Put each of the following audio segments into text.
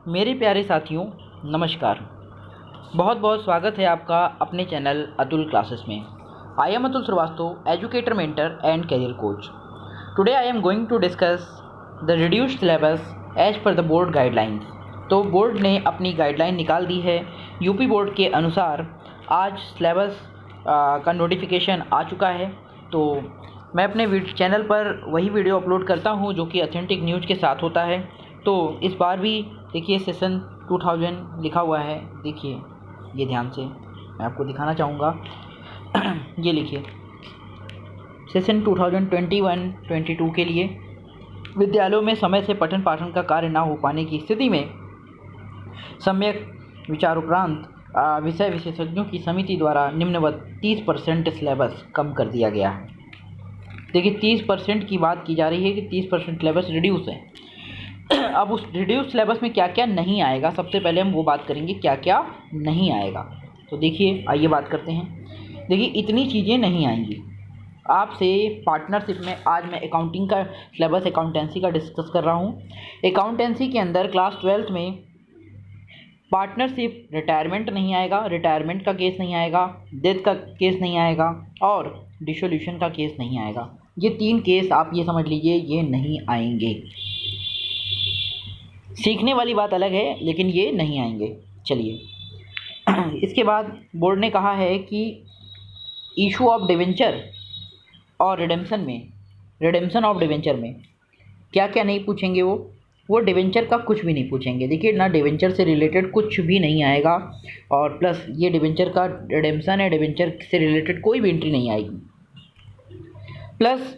मेरे प्यारे साथियों, नमस्कार। बहुत बहुत स्वागत है आपका अपने चैनल अतुल क्लासेस में। I am Atul Shrivastava, educator, mentor and career coach. Today I am going to discuss the reduced syllabus as per the board guidelines. तो बोर्ड ने अपनी गाइडलाइन निकाल दी है। यूपी बोर्ड के अनुसार आज सिलेबस का नोटिफिकेशन आ चुका है। तो मैं अपने चैनल पर वही वीडियो अपलोड करता हूँ जो कि ऑथेंटिक न्यूज़ के साथ होता है। तो इस बार भी देखिए सेशन 2000 लिखा हुआ है। देखिए ये ध्यान से मैं आपको दिखाना चाहूँगा। ये लिखिए सेशन 2021-22 के लिए विद्यालयों में समय से पठन पाठन का कार्य न हो पाने की स्थिति में सम्यक विचार उपरांत विषय विशेषज्ञों की समिति द्वारा निम्नवत 30% सिलेबस कम कर दिया गया है। देखिए 30% की बात की जा रही है कि 30% सिलेबस रिड्यूस है। अब उस रिड्यूस सिलेबस में क्या क्या नहीं आएगा, सबसे पहले हम वो बात करेंगे क्या क्या नहीं आएगा। तो देखिए आइए बात करते हैं। देखिए इतनी चीज़ें नहीं आएंगी आपसे पार्टनरशिप में। आज मैं अकाउंटिंग का सिलेबस अकाउंटेंसी का डिस्कस कर रहा हूँ। अकाउंटेंसी के अंदर क्लास 12th में पार्टनरशिप रिटायरमेंट नहीं आएगा, रिटायरमेंट का केस नहीं आएगा, डेथ का केस नहीं आएगा और डिसोल्यूशन का केस नहीं आएगा। ये 3 केस आप ये समझ लीजिए ये नहीं आएंगे। सीखने वाली बात अलग है लेकिन ये नहीं आएंगे। चलिए इसके बाद बोर्ड ने कहा है कि इशू ऑफ डिवेंचर और रिडेम्पशन ऑफ डिवेंचर में क्या क्या नहीं पूछेंगे। वो डिवेंचर का कुछ भी नहीं पूछेंगे। देखिए ना, डिवेंचर से रिलेटेड कुछ भी नहीं आएगा और प्लस ये डिवेंचर का रिडेम्पशन है, डिवेंचर से रिलेटेड कोई भी एंट्री नहीं आएगी। प्लस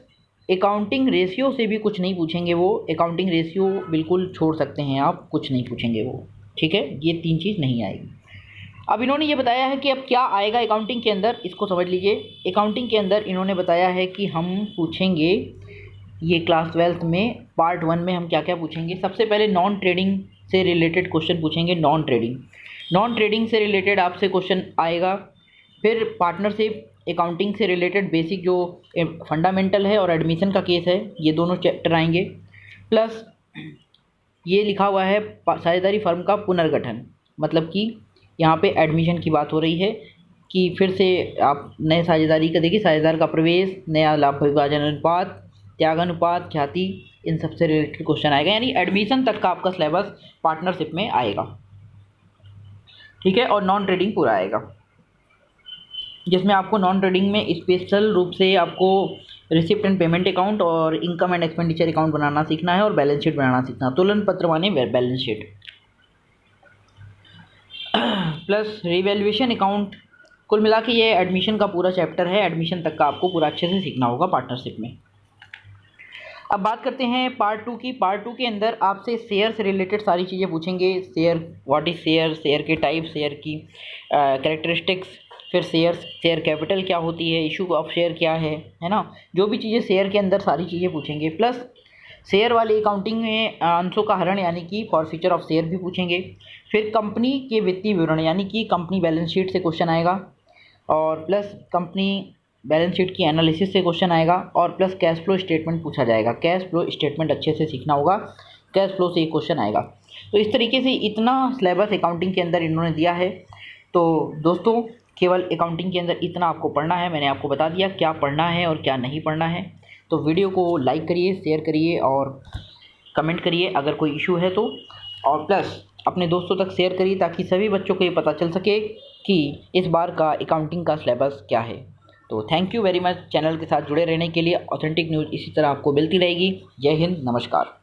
अकाउंटिंग रेशियो से भी कुछ नहीं पूछेंगे। वो अकाउंटिंग रेशियो बिल्कुल छोड़ सकते हैं आप, कुछ नहीं पूछेंगे वो। ठीक है, ये 3 चीज़ नहीं आएगी। अब इन्होंने ये बताया है कि अब क्या आएगा अकाउंटिंग के अंदर, इसको समझ लीजिए। अकाउंटिंग के अंदर इन्होंने बताया है कि हम पूछेंगे ये क्लास 12th में पार्ट 1 में हम क्या क्या पूछेंगे। सबसे पहले नॉन ट्रेडिंग से रिलेटेड क्वेश्चन पूछेंगे। नॉन ट्रेडिंग से रिलेटेड आपसे क्वेश्चन आएगा। फिर पार्टनरशिप अकाउंटिंग से रिलेटेड बेसिक जो फंडामेंटल है और एडमिशन का केस है, ये दोनों चैप्टर आएंगे। प्लस ये लिखा हुआ है साझेदारी फर्म का पुनर्गठन, मतलब कि यहाँ पे एडमिशन की बात हो रही है कि फिर से आप नए साझेदारी का देखिए, साझेदार का प्रवेश, नया लाभ विभाजन अनुपात, त्याग अनुपात, ख्याति, इन सबसे रिलेटेड क्वेश्चन आएगा। यानी एडमिशन तक का आपका सिलेबस पार्टनरशिप में आएगा। ठीक है, और नॉन ट्रेडिंग पूरा आएगा, जिसमें आपको नॉन ट्रेडिंग में स्पेशल रूप से आपको रिसिप्ट एंड पेमेंट अकाउंट और इनकम एंड एक्सपेंडिचर अकाउंट बनाना सीखना है और बैलेंस शीट बनाना सीखना, तुलन पत्र माने balance sheet. Plus revaluation account. कुल मिला के ये एडमिशन का पूरा चैप्टर है। एडमिशन तक का आपको पूरा अच्छे से सीखना होगा पार्टनरशिप में। अब बात करते हैं पार्ट 2 की। पार्ट 2 के अंदर आपसे शेयर से रिलेटेड सारी चीज़ें पूछेंगे। Share, what is share, share के टाइप, शेयर की कैरेक्टरिस्टिक्स, फिर शेयर कैपिटल क्या होती है, इशू ऑफ शेयर क्या है ना, जो भी चीज़ें शेयर के अंदर सारी चीज़ें पूछेंगे। प्लस शेयर वाली अकाउंटिंग में अंशों का हरण यानी कि फॉरफीचर ऑफ शेयर भी पूछेंगे। फिर कंपनी के वित्तीय विवरण यानी कि कंपनी बैलेंस शीट से क्वेश्चन आएगा और प्लस कंपनी बैलेंस शीट की एनालिसिस से क्वेश्चन आएगा और प्लस कैश फ्लो स्टेटमेंट पूछा जाएगा। कैश फ्लो स्टेटमेंट अच्छे से सीखना होगा, कैश फ्लो से एक क्वेश्चन आएगा। तो इस तरीके से इतना सिलेबस अकाउंटिंग के अंदर इन्होंने दिया है। तो दोस्तों केवल अकाउंटिंग के अंदर इतना आपको पढ़ना है। मैंने आपको बता दिया क्या पढ़ना है और क्या नहीं पढ़ना है। तो वीडियो को लाइक करिए, शेयर करिए और कमेंट करिए अगर कोई इशू है तो, और प्लस अपने दोस्तों तक शेयर करिए ताकि सभी बच्चों को ये पता चल सके कि इस बार का अकाउंटिंग का सिलेबस क्या है। तो thank you very much channel के साथ जुड़े रहने के लिए। ऑथेंटिक न्यूज़ इसी तरह आपको मिलती रहेगी। जय हिंद, नमस्कार।